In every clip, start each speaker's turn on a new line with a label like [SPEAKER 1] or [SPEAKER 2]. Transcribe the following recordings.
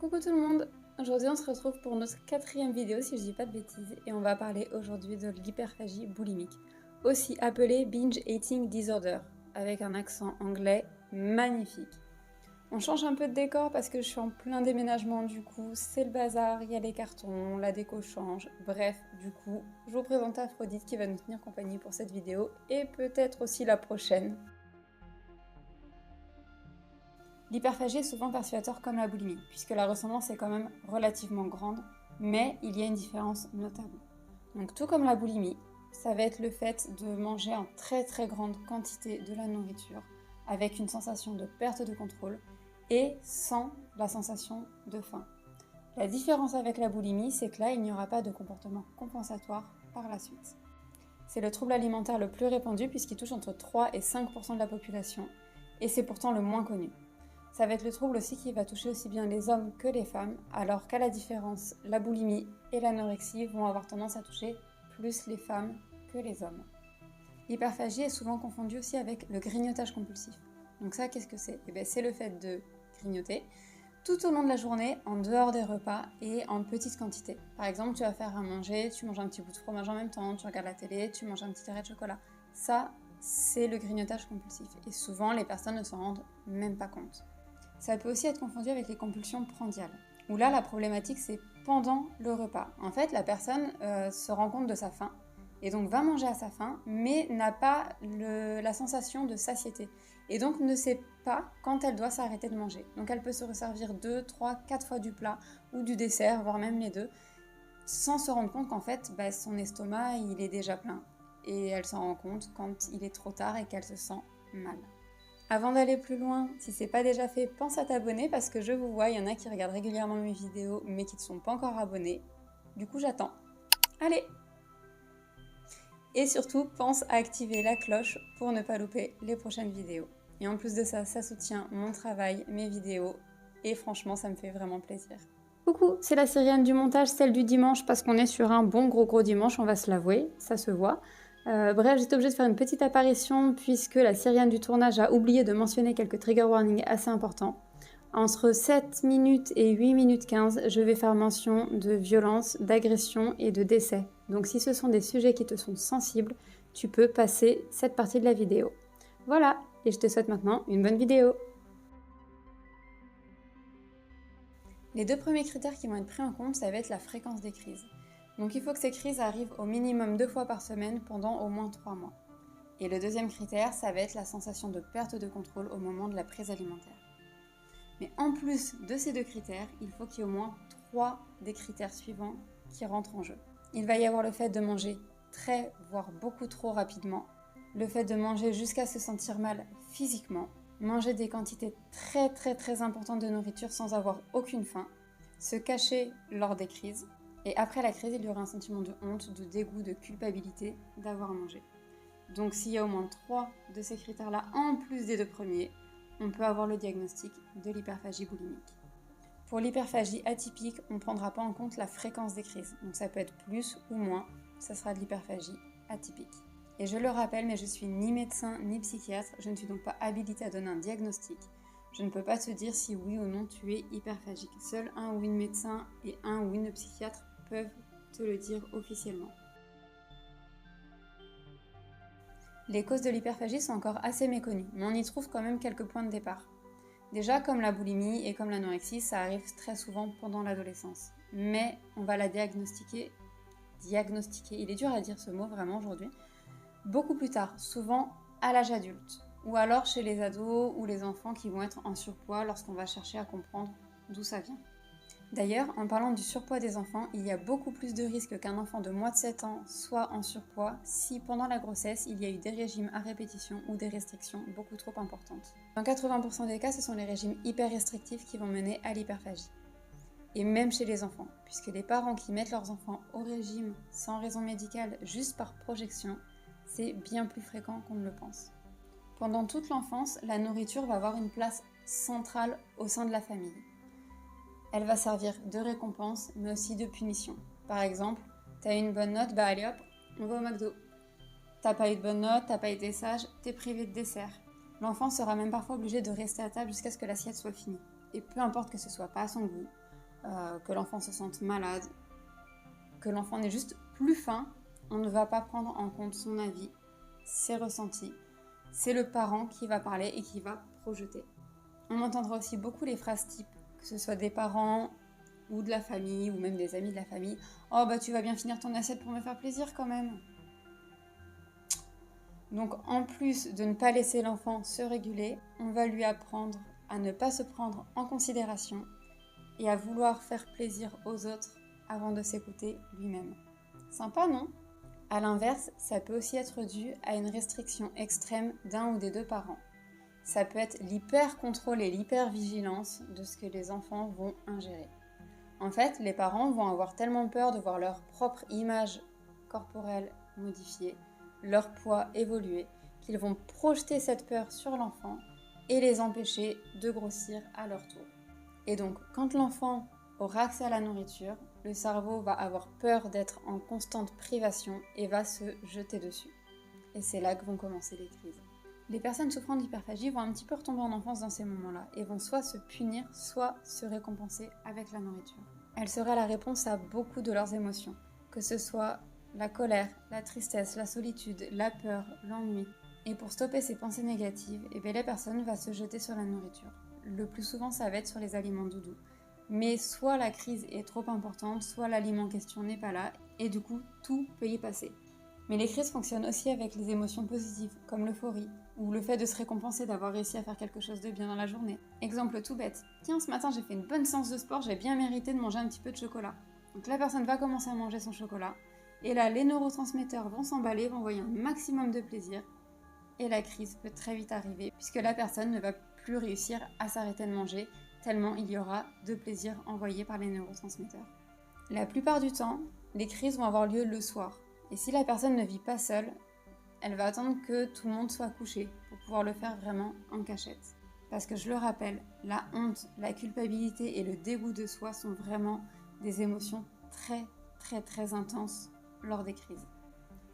[SPEAKER 1] Coucou tout le monde. Aujourd'hui on se retrouve pour notre 4e vidéo si je dis pas de bêtises et on va parler aujourd'hui de l'hyperphagie boulimique, aussi appelée binge eating disorder, avec un accent anglais magnifique. On change un peu de décor parce que je suis en plein déménagement, du coup c'est le bazar, il y a les cartons, la déco change, bref, du coup je vous présente Aphrodite qui va nous tenir compagnie pour cette vidéo et peut-être aussi la prochaine. L'hyperphagie est souvent perçue à tort comme la boulimie, puisque la ressemblance est quand même relativement grande, mais il y a une différence notable. Donc tout comme la boulimie, ça va être le fait de manger en très grande quantité de la nourriture, avec une sensation de perte de contrôle, et sans la sensation de faim. La différence avec la boulimie, c'est que là, il n'y aura pas de comportement compensatoire par la suite. C'est le trouble alimentaire le plus répandu puisqu'il touche entre 3 et 5% de la population, et c'est pourtant le moins connu. Ça va être le trouble aussi qui va toucher aussi bien les hommes que les femmes, alors qu'à la différence, la boulimie et l'anorexie vont avoir tendance à toucher plus les femmes que les hommes. L'hyperphagie est souvent confondue aussi avec le grignotage compulsif. Donc ça, qu'est-ce que c'est ? C'est le fait de grignoter tout au long de la journée, en dehors des repas et en petite quantité. Par exemple, tu vas faire à manger, tu manges un petit bout de fromage en même temps, tu regardes la télé, tu manges un petit carré de chocolat. Ça, c'est le grignotage compulsif. Et souvent, les personnes ne s'en rendent même pas compte. Ça peut aussi être confondu avec les compulsions prandiales, où là la problématique c'est pendant le repas. En fait, la personne se rend compte de sa faim et donc va manger à sa faim, mais n'a pas la sensation de satiété et donc ne sait pas quand elle doit s'arrêter de manger. Donc elle peut se resservir 2, 3, 4 fois du plat ou du dessert, voire même les deux, sans se rendre compte qu'en fait son estomac il est déjà plein et elle s'en rend compte quand il est trop tard et qu'elle se sent mal. Avant d'aller plus loin, si c'est pas déjà fait, pense à t'abonner parce que je vous vois, il y en a qui regardent régulièrement mes vidéos mais qui ne sont pas encore abonnés. Du coup, j'attends. Allez! Et surtout, pense à activer la cloche pour ne pas louper les prochaines vidéos. Et en plus de ça, ça soutient mon travail, mes vidéos et franchement, ça me fait vraiment plaisir. Coucou, c'est la Syrienne du montage, celle du dimanche parce qu'on est sur un bon gros dimanche, on va se l'avouer, ça se voit. Bref, j'étais obligée de faire une petite apparition puisque la Syrienne du tournage a oublié de mentionner quelques trigger warnings assez importants. Entre 7 minutes et 8 minutes 15, je vais faire mention de violence, d'agression et de décès. Donc si ce sont des sujets qui te sont sensibles, tu peux passer cette partie de la vidéo. Voilà, et je te souhaite maintenant une bonne vidéo. Les deux premiers critères qui vont être pris en compte, ça va être la fréquence des crises. Donc il faut que ces crises arrivent au minimum 2 fois par semaine pendant au moins 3 mois. Et le deuxième critère, ça va être la sensation de perte de contrôle au moment de la prise alimentaire. Mais en plus de ces deux critères, il faut qu'il y ait au moins 3 des critères suivants qui rentrent en jeu. Il va y avoir le fait de manger très, voire beaucoup trop rapidement, le fait de manger jusqu'à se sentir mal physiquement, manger des quantités très importantes de nourriture sans avoir aucune faim, se cacher lors des crises, et après la crise, il y aura un sentiment de honte, de dégoût, de culpabilité d'avoir mangé. Donc s'il y a au moins 3 de ces critères-là, en plus des deux premiers, on peut avoir le diagnostic de l'hyperphagie boulimique. Pour l'hyperphagie atypique, on ne prendra pas en compte la fréquence des crises. Donc ça peut être plus ou moins, ça sera de l'hyperphagie atypique. Et je le rappelle, mais je suis ni médecin ni psychiatre, je ne suis donc pas habilitée à donner un diagnostic. Je ne peux pas te dire si oui ou non tu es hyperphagique. Seul un ou une médecin et un ou une psychiatre peuvent te le dire officiellement. Les causes de l'hyperphagie sont encore assez méconnues, mais on y trouve quand même quelques points de départ. Déjà, comme la boulimie et comme l'anorexie, ça arrive très souvent pendant l'adolescence. Mais on va la diagnostiquer, il est dur à dire ce mot vraiment aujourd'hui, beaucoup plus tard, souvent à l'âge adulte, ou alors chez les ados ou les enfants qui vont être en surpoids lorsqu'on va chercher à comprendre d'où ça vient. D'ailleurs, en parlant du surpoids des enfants, il y a beaucoup plus de risques qu'un enfant de moins de 7 ans soit en surpoids si pendant la grossesse, il y a eu des régimes à répétition ou des restrictions beaucoup trop importantes. Dans 80% des cas, ce sont les régimes hyper restrictifs qui vont mener à l'hyperphagie. Et même chez les enfants, puisque les parents qui mettent leurs enfants au régime sans raison médicale juste par projection, c'est bien plus fréquent qu'on ne le pense. Pendant toute l'enfance, la nourriture va avoir une place centrale au sein de la famille. Elle va servir de récompense, mais aussi de punition. Par exemple, t'as eu une bonne note, bah allez hop, on va au McDo. T'as pas eu de bonne note, t'as pas été sage, t'es privé de dessert. L'enfant sera même parfois obligé de rester à table jusqu'à ce que l'assiette soit finie. Et peu importe que ce soit pas à son goût, que l'enfant se sente malade, que l'enfant n'est juste plus faim, on ne va pas prendre en compte son avis, ses ressentis. C'est le parent qui va parler et qui va projeter. On entendra aussi beaucoup les phrases type, que ce soit des parents ou de la famille, ou même des amis de la famille. « Oh bah tu vas bien finir ton assiette pour me faire plaisir quand même !» Donc en plus de ne pas laisser l'enfant se réguler, on va lui apprendre à ne pas se prendre en considération et à vouloir faire plaisir aux autres avant de s'écouter lui-même. Sympa, non ? A l'inverse, ça peut aussi être dû à une restriction extrême d'un ou des deux parents. Ça peut être l'hyper-contrôle et l'hyper-vigilance de ce que les enfants vont ingérer. En fait, les parents vont avoir tellement peur de voir leur propre image corporelle modifiée, leur poids évoluer, qu'ils vont projeter cette peur sur l'enfant et les empêcher de grossir à leur tour. Et donc, quand l'enfant aura accès à la nourriture, le cerveau va avoir peur d'être en constante privation et va se jeter dessus. Et c'est là que vont commencer les crises. Les personnes souffrant d'hyperphagie vont un petit peu retomber en enfance dans ces moments-là et vont soit se punir, soit se récompenser avec la nourriture. Elle sera la réponse à beaucoup de leurs émotions, que ce soit la colère, la tristesse, la solitude, la peur, l'ennui. Et pour stopper ces pensées négatives, la personne va se jeter sur la nourriture. Le plus souvent, ça va être sur les aliments doudous. Mais soit la crise est trop importante, soit l'aliment en question n'est pas là, et du coup, tout peut y passer. Mais les crises fonctionnent aussi avec les émotions positives, comme l'euphorie, ou le fait de se récompenser d'avoir réussi à faire quelque chose de bien dans la journée. Exemple tout bête. Tiens, ce matin j'ai fait une bonne séance de sport, j'ai bien mérité de manger un petit peu de chocolat. Donc la personne va commencer à manger son chocolat, et là les neurotransmetteurs vont s'emballer, vont envoyer un maximum de plaisir, et la crise peut très vite arriver, puisque la personne ne va plus réussir à s'arrêter de manger, tellement il y aura de plaisir envoyé par les neurotransmetteurs. La plupart du temps, les crises vont avoir lieu le soir. Et si la personne ne vit pas seule, elle va attendre que tout le monde soit couché pour pouvoir le faire vraiment en cachette. Parce que je le rappelle, la honte, la culpabilité et le dégoût de soi sont vraiment des émotions très intenses lors des crises.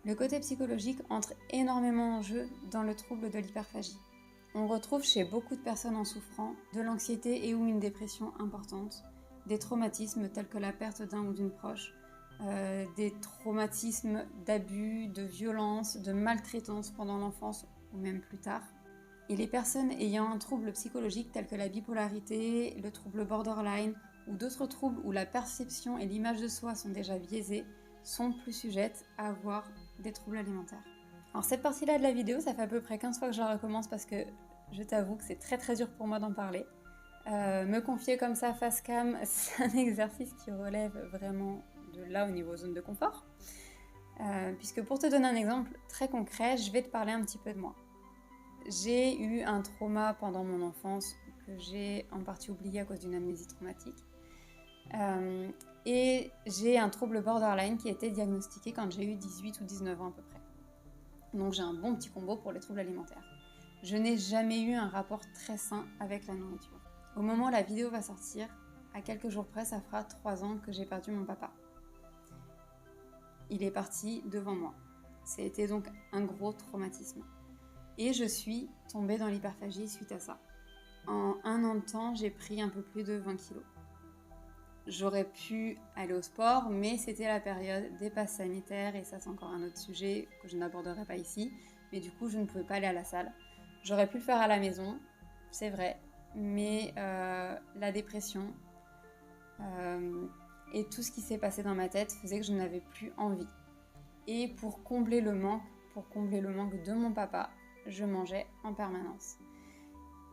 [SPEAKER 1] Le côté psychologique entre énormément en jeu dans le trouble de l'hyperphagie. On retrouve chez beaucoup de personnes en souffrant de l'anxiété et ou une dépression importante, des traumatismes tels que la perte d'un ou d'une proche, des traumatismes d'abus, de violence, de maltraitance pendant l'enfance ou même plus tard. Et les personnes ayant un trouble psychologique tel que la bipolarité, le trouble borderline ou d'autres troubles où la perception et l'image de soi sont déjà biaisées sont plus sujettes à avoir des troubles alimentaires. Alors cette partie-là de la vidéo, ça fait à peu près 15 fois que je la recommence parce que je t'avoue que c'est très dur pour moi d'en parler. Me confier comme ça face cam, c'est un exercice qui relève vraiment de là au niveau zone de confort. Puisque pour te donner un exemple très concret, je vais te parler un petit peu de moi. J'ai eu un trauma pendant mon enfance que j'ai en partie oublié à cause d'une amnésie traumatique. Et j'ai un trouble borderline qui a été diagnostiqué quand j'ai eu 18 ou 19 ans à peu près. Donc j'ai un bon petit combo pour les troubles alimentaires. Je n'ai jamais eu un rapport très sain avec la nourriture. Au moment où la vidéo va sortir, à quelques jours près, ça fera 3 ans que j'ai perdu mon papa. Il est parti devant moi. C'était donc un gros traumatisme. Et je suis tombée dans l'hyperphagie suite à ça. En 1 an de temps, j'ai pris un peu plus de 20 kilos. J'aurais pu aller au sport, mais c'était la période des passes sanitaires, et ça c'est encore un autre sujet que je n'aborderai pas ici, mais du coup je ne pouvais pas aller à la salle. J'aurais pu le faire à la maison, c'est vrai, mais la dépression et tout ce qui s'est passé dans ma tête faisait que je n'avais plus envie. Et pour combler le manque de mon papa, je mangeais en permanence.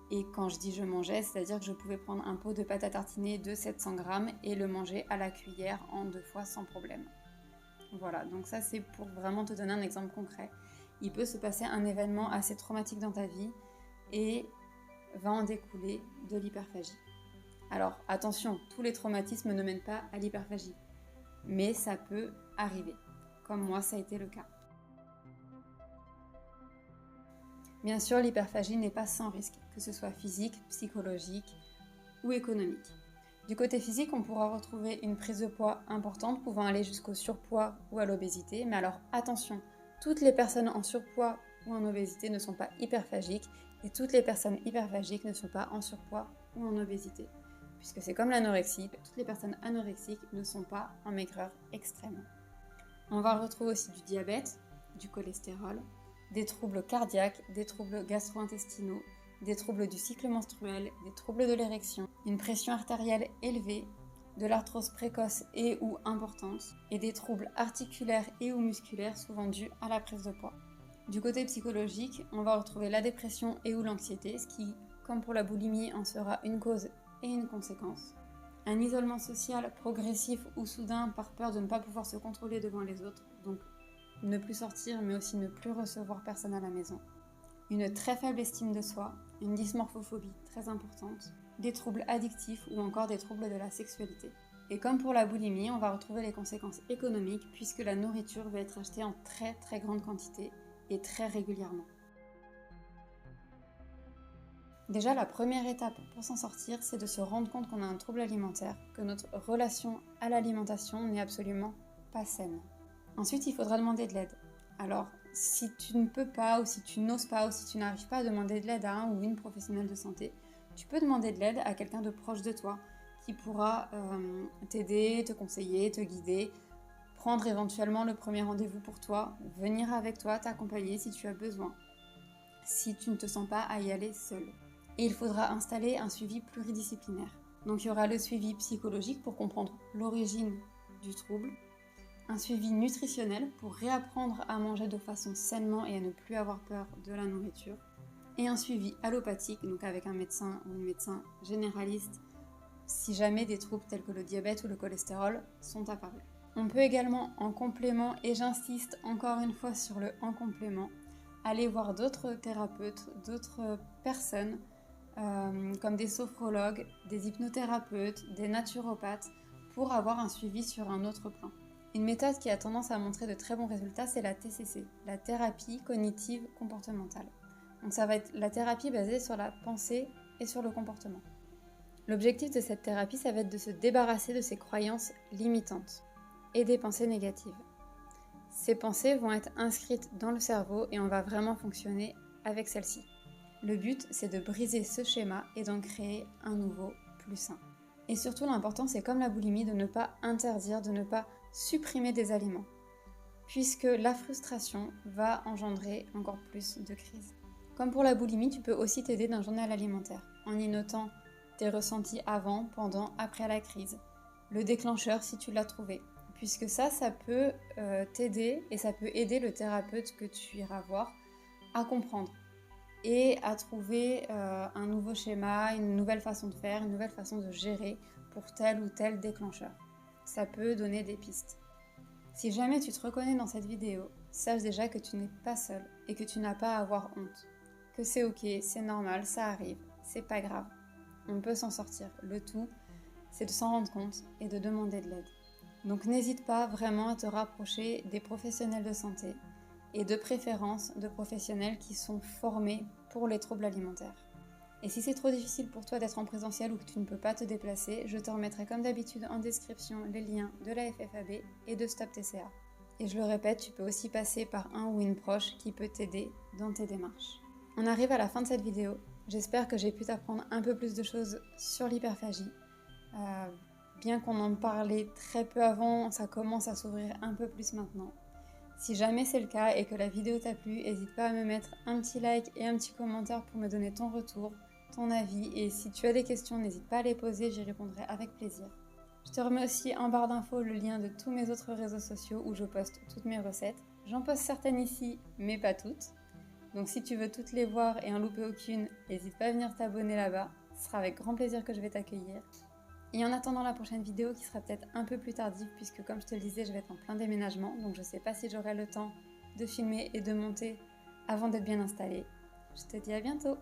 [SPEAKER 1] Et quand je dis je mangeais, c'est-à-dire que je pouvais prendre un pot de pâte à tartiner de 700 grammes et le manger à la cuillère en 2 fois sans problème. Voilà, donc ça c'est pour vraiment te donner un exemple concret. Il peut se passer un événement assez traumatique dans ta vie et va en découler de l'hyperphagie. Alors attention, tous les traumatismes ne mènent pas à l'hyperphagie, mais ça peut arriver, comme moi ça a été le cas. Bien sûr, l'hyperphagie n'est pas sans risque, que ce soit physique, psychologique ou économique. Du côté physique, on pourra retrouver une prise de poids importante pouvant aller jusqu'au surpoids ou à l'obésité, mais alors attention, toutes les personnes en surpoids ou en obésité ne sont pas hyperphagiques et toutes les personnes hyperphagiques ne sont pas en surpoids ou en obésité. puisque c'est comme l'anorexie, toutes les personnes anorexiques ne sont pas en maigreur extrême. On va retrouver aussi du diabète, du cholestérol, des troubles cardiaques, des troubles gastro-intestinaux, des troubles du cycle menstruel, des troubles de l'érection, une pression artérielle élevée, de l'arthrose précoce et ou importante, et des troubles articulaires et ou musculaires souvent dus à la prise de poids. Du côté psychologique, on va retrouver la dépression et ou l'anxiété, ce qui, comme pour la boulimie, en sera une cause et une conséquence. Un isolement social progressif ou soudain par peur de ne pas pouvoir se contrôler devant les autres, donc ne plus sortir mais aussi ne plus recevoir personne à la maison. Une très faible estime de soi, une dysmorphophobie très importante, des troubles addictifs ou encore des troubles de la sexualité. Et comme pour la boulimie, on va retrouver les conséquences économiques puisque la nourriture va être achetée en très grande quantité et très régulièrement. Déjà, la première étape pour s'en sortir, c'est de se rendre compte qu'on a un trouble alimentaire, que notre relation à l'alimentation n'est absolument pas saine. Ensuite, il faudra demander de l'aide. Alors, si tu ne peux pas, ou si tu n'oses pas, ou si tu n'arrives pas à demander de l'aide à un ou une professionnelle de santé, tu peux demander de l'aide à quelqu'un de proche de toi qui pourra t'aider, te conseiller, te guider, prendre éventuellement le premier rendez-vous pour toi, venir avec toi, t'accompagner si tu as besoin, si tu ne te sens pas à y aller seul. Et il faudra installer un suivi pluridisciplinaire. Donc il y aura le suivi psychologique pour comprendre l'origine du trouble, un suivi nutritionnel pour réapprendre à manger de façon sainement et à ne plus avoir peur de la nourriture, et un suivi allopathique, donc avec un médecin ou une médecin généraliste, si jamais des troubles tels que le diabète ou le cholestérol sont apparus. On peut également en complément, et j'insiste encore une fois sur le en complément, aller voir d'autres thérapeutes, d'autres personnes, comme des sophrologues, des hypnothérapeutes, des naturopathes, pour avoir un suivi sur un autre plan. Une méthode qui a tendance à montrer de très bons résultats, c'est la TCC, la thérapie cognitive comportementale. Donc ça va être la thérapie basée sur la pensée et sur le comportement. L'objectif de cette thérapie, ça va être de se débarrasser de ces croyances limitantes et des pensées négatives. Ces pensées vont être inscrites dans le cerveau et on va vraiment fonctionner avec celles-ci. Le but, c'est de briser ce schéma et d'en créer un nouveau plus sain. Et surtout, l'important, c'est comme la boulimie, de ne pas interdire, de ne pas supprimer des aliments, puisque la frustration va engendrer encore plus de crises. Comme pour la boulimie, tu peux aussi t'aider d'un journal alimentaire, en y notant tes ressentis avant, pendant, après la crise, le déclencheur si tu l'as trouvé, puisque ça peut t'aider et ça peut aider le thérapeute que tu iras voir à comprendre et à trouver un nouveau schéma, une nouvelle façon de faire, une nouvelle façon de gérer pour tel ou tel déclencheur. Ça peut donner des pistes. Si jamais tu te reconnais dans cette vidéo, sache déjà que tu n'es pas seul et que tu n'as pas à avoir honte. Que c'est ok, c'est normal, ça arrive, c'est pas grave. On peut s'en sortir. Le tout, c'est de s'en rendre compte et de demander de l'aide. Donc n'hésite pas vraiment à te rapprocher des professionnels de santé et de préférence de professionnels qui sont formés pour les troubles alimentaires. Et si c'est trop difficile pour toi d'être en présentiel ou que tu ne peux pas te déplacer, je te remettrai comme d'habitude en description les liens de la FFAB et de Stop TCA. Et je le répète, tu peux aussi passer par un ou une proche qui peut t'aider dans tes démarches. On arrive à la fin de cette vidéo. J'espère que j'ai pu t'apprendre un peu plus de choses sur l'hyperphagie. Bien qu'on en parlait très peu avant, ça commence à s'ouvrir un peu plus maintenant. Si jamais c'est le cas et que la vidéo t'a plu, n'hésite pas à me mettre un petit like et un petit commentaire pour me donner ton retour, ton avis. Et si tu as des questions, n'hésite pas à les poser, j'y répondrai avec plaisir. Je te remets aussi en barre d'infos le lien de tous mes autres réseaux sociaux où je poste toutes mes recettes. J'en poste certaines ici, mais pas toutes. Donc si tu veux toutes les voir et en louper aucune, n'hésite pas à venir t'abonner là-bas. Ce sera avec grand plaisir que je vais t'accueillir. Et en attendant la prochaine vidéo qui sera peut-être un peu plus tardive puisque comme je te le disais, je vais être en plein déménagement. Donc je sais pas si j'aurai le temps de filmer et de monter avant d'être bien installée. Je te dis à bientôt!